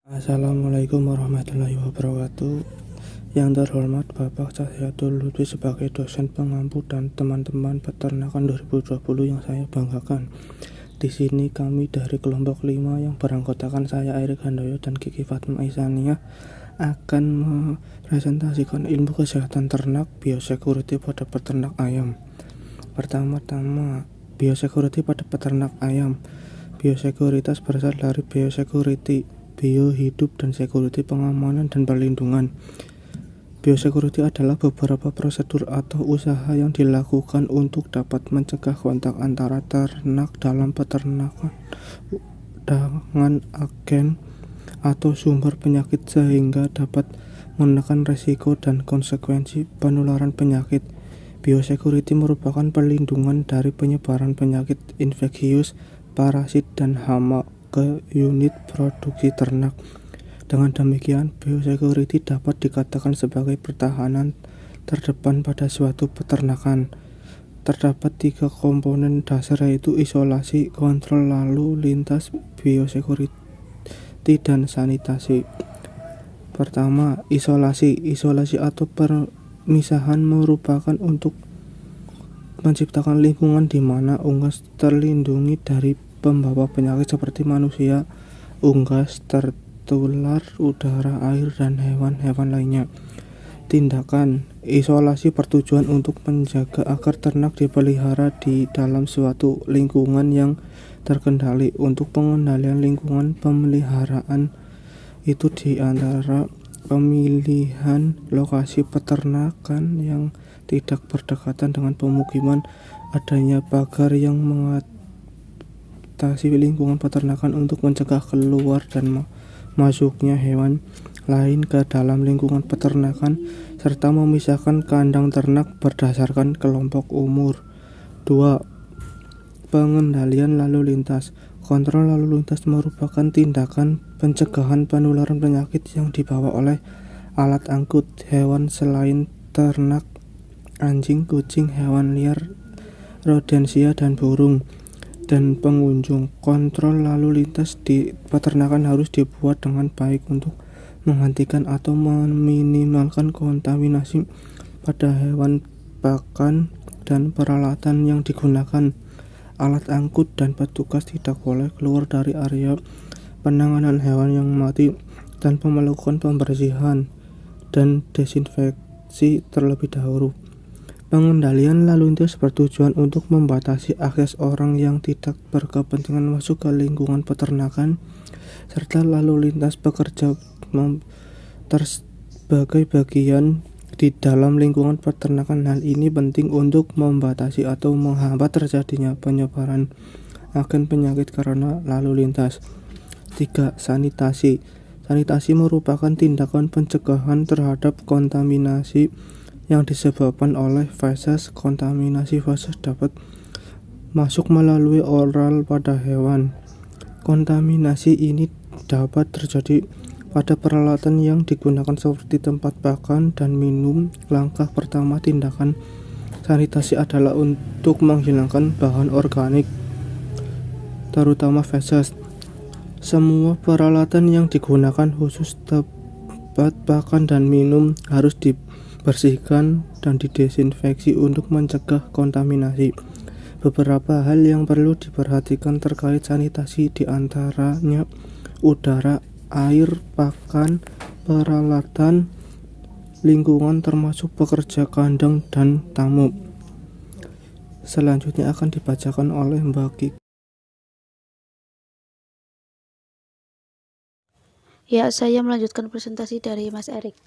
Assalamualaikum warahmatullahi wabarakatuh. Yang terhormat Bapak Cahyatul Lutfi sebagai dosen pengampu dan teman-teman peternakan 2020 yang saya banggakan. Di sini kami dari kelompok 5 yang beranggotakan saya Erik Handoyo dan Kiki Fatma Isania akan mempresentasikan ilmu kesehatan ternak biosecurity pada peternak ayam. Pertama-tama, biosecurity pada peternak ayam. Biosekuritas berasal dari biosecurity, bio hidup, dan security pengamanan dan perlindungan. Biosecurity adalah beberapa prosedur atau usaha yang dilakukan untuk dapat mencegah kontak antara ternak dalam peternakan dengan agen atau sumber penyakit sehingga dapat menekan risiko dan konsekuensi penularan penyakit. Biosecurity merupakan perlindungan dari penyebaran penyakit infeksius, parasit, dan hama ke unit produksi ternak. Dengan demikian, biosecurity dapat dikatakan sebagai pertahanan terdepan pada suatu peternakan. Terdapat 3 komponen dasar, yaitu isolasi, kontrol lalu lintas, biosecurity, dan sanitasi. Pertama, isolasi. Isolasi atau pemisahan merupakan untuk menciptakan lingkungan di mana unggas terlindungi dari pembawa penyakit seperti manusia, unggas tertular udara, air, dan hewan-hewan lainnya. Tindakan isolasi bertujuan untuk menjaga agar ternak dipelihara di dalam suatu lingkungan yang terkendali. Untuk pengendalian lingkungan pemeliharaan itu diantara pemilihan lokasi peternakan yang tidak berdekatan dengan pemukiman, adanya pagar yang mengatasi lingkungan peternakan untuk mencegah keluar dan masuknya hewan lain ke dalam lingkungan peternakan, serta memisahkan kandang ternak berdasarkan kelompok umur. 2. Pengendalian lalu lintas. Kontrol lalu lintas merupakan tindakan pencegahan penularan penyakit yang dibawa oleh alat angkut hewan selain ternak, anjing, kucing, hewan liar, rodensia, dan burung, dan pengunjung. Kontrol lalu lintas di peternakan harus dibuat dengan baik untuk menghentikan atau meminimalkan kontaminasi pada hewan pakan dan peralatan yang digunakan. Alat angkut dan petugas tidak boleh keluar dari area penanganan hewan yang mati tanpa melakukan pembersihan dan desinfeksi terlebih dahulu. Pengendalian lalu lintas bertujuan untuk membatasi akses orang yang tidak berkepentingan masuk ke lingkungan peternakan, serta lalu lintas pekerja sebagai bagian di dalam lingkungan peternakan. Hal ini penting untuk membatasi atau menghambat terjadinya penyebaran agen penyakit karena lalu lintas. 3. Sanitasi. Sanitasi merupakan tindakan pencegahan terhadap kontaminasi yang disebabkan oleh feses. Kontaminasi feses dapat masuk melalui oral pada hewan. Kontaminasi ini dapat terjadi pada peralatan yang digunakan seperti tempat makan dan minum. Langkah pertama tindakan sanitasi adalah untuk menghilangkan bahan organik, terutama feses. Semua peralatan yang digunakan, khusus tempat makan dan minum, harus dibersihkan dan didesinfeksi untuk mencegah kontaminasi. Beberapa hal yang perlu diperhatikan terkait sanitasi diantaranya udara, air, pakan, peralatan, lingkungan termasuk pekerja kandang dan tamu. Selanjutnya akan dibacakan oleh Mbak Kiki. Ya, saya melanjutkan presentasi dari Mas Erik.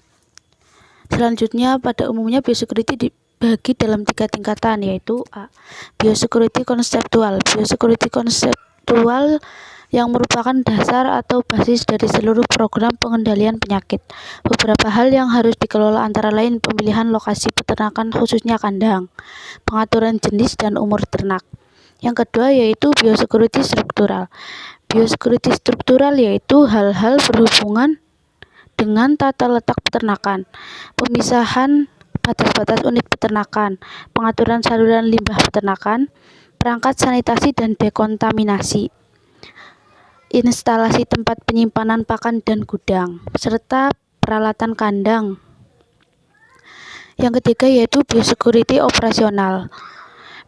Selanjutnya, pada umumnya biosecurity dibagi dalam 3 tingkatan, yaitu A. Biosecurity konseptual. Biosecurity konseptual yang merupakan dasar atau basis dari seluruh program pengendalian penyakit. Beberapa hal yang harus dikelola antara lain pemilihan lokasi peternakan khususnya kandang, pengaturan jenis dan umur ternak. Yang kedua yaitu biosecurity struktural. Biosecurity struktural yaitu hal-hal berhubungan dengan tata letak peternakan, pemisahan batas-batas unit peternakan, pengaturan saluran limbah peternakan, perangkat sanitasi dan dekontaminasi. instalasi tempat penyimpanan pakan dan gudang, serta peralatan kandang. Yang ketiga yaitu biosecurity operasional.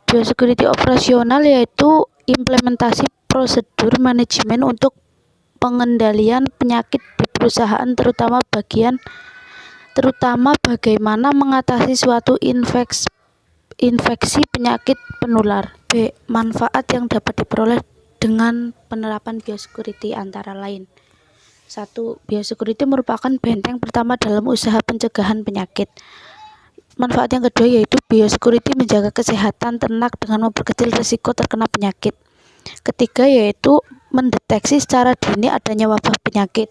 Biosecurity operasional yaitu implementasi prosedur manajemen untuk pengendalian penyakit di perusahaan, terutama bagaimana mengatasi suatu infeksi penyakit penular. B. Manfaat yang dapat diperoleh dengan penerapan biosecurity antara lain. 1. Biosecurity merupakan benteng pertama dalam usaha pencegahan penyakit. Manfaat yang kedua yaitu biosecurity menjaga kesehatan ternak dengan memperkecil risiko terkena penyakit. Ketiga yaitu mendeteksi secara dini adanya wabah penyakit.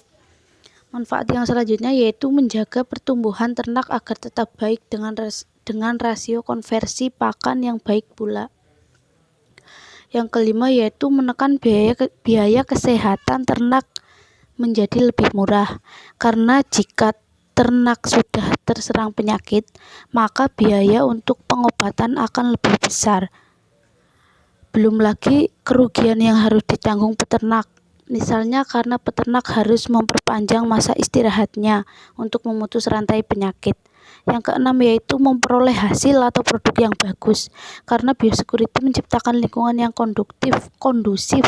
Manfaat yang selanjutnya yaitu menjaga pertumbuhan ternak agar tetap baik dengan rasio konversi pakan yang baik pula. Yang kelima yaitu menekan biaya kesehatan ternak menjadi lebih murah, karena jika ternak sudah terserang penyakit, maka biaya untuk pengobatan akan lebih besar. Belum lagi kerugian yang harus ditanggung peternak, misalnya karena peternak harus memperpanjang masa istirahatnya untuk memutus rantai penyakit. Yang keenam yaitu memperoleh hasil atau produk yang bagus, karena biosecurity menciptakan lingkungan yang kondusif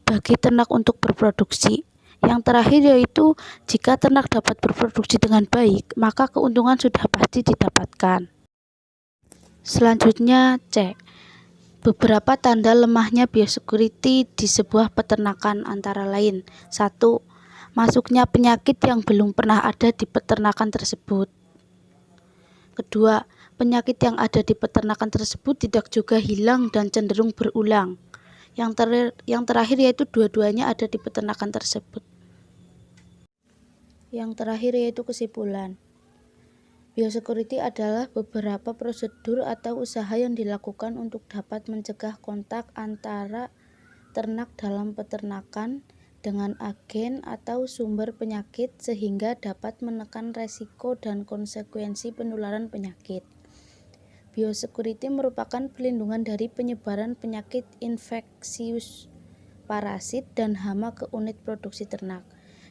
bagi ternak untuk berproduksi. Yang terakhir yaitu jika ternak dapat berproduksi dengan baik, maka keuntungan sudah pasti didapatkan. Selanjutnya C. Beberapa tanda lemahnya biosecurity di sebuah peternakan antara lain. 1. Masuknya penyakit yang belum pernah ada di peternakan tersebut. Kedua, penyakit yang ada di peternakan tersebut tidak juga hilang dan cenderung berulang. Yang terakhir yaitu dua-duanya ada di peternakan tersebut. Yang terakhir yaitu kesimpulan. Biosecurity adalah beberapa prosedur atau usaha yang dilakukan untuk dapat mencegah kontak antara ternak dalam peternakan dengan agen atau sumber penyakit sehingga dapat menekan resiko dan konsekuensi penularan penyakit. Biosecurity merupakan pelindungan dari penyebaran penyakit infeksius, parasit, dan hama ke unit produksi ternak.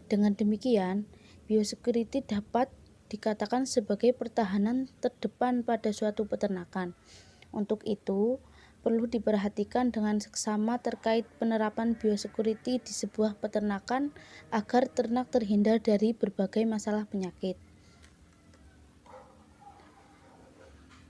Dengan demikian, biosecurity dapat dikatakan sebagai pertahanan terdepan pada suatu peternakan. Untuk itu, perlu diperhatikan dengan seksama terkait penerapan biosecurity di sebuah peternakan agar ternak terhindar dari berbagai masalah penyakit.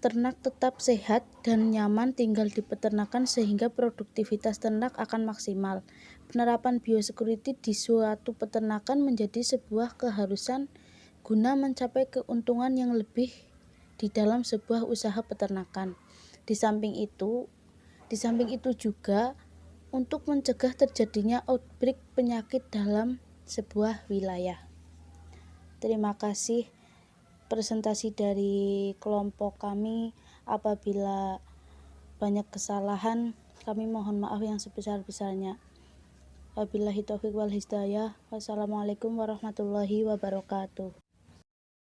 Ternak tetap sehat dan nyaman tinggal di peternakan sehingga produktivitas ternak akan maksimal. Penerapan biosecurity di suatu peternakan menjadi sebuah keharusan guna mencapai keuntungan yang lebih di dalam sebuah usaha peternakan. Di samping itu juga untuk mencegah terjadinya outbreak penyakit dalam sebuah wilayah. Terima kasih. Presentasi dari kelompok kami, apabila banyak kesalahan kami mohon maaf yang sebesar-besarnya. Wabillahi taufiq wal hidayah. Wassalamualaikum warahmatullahi wabarakatuh.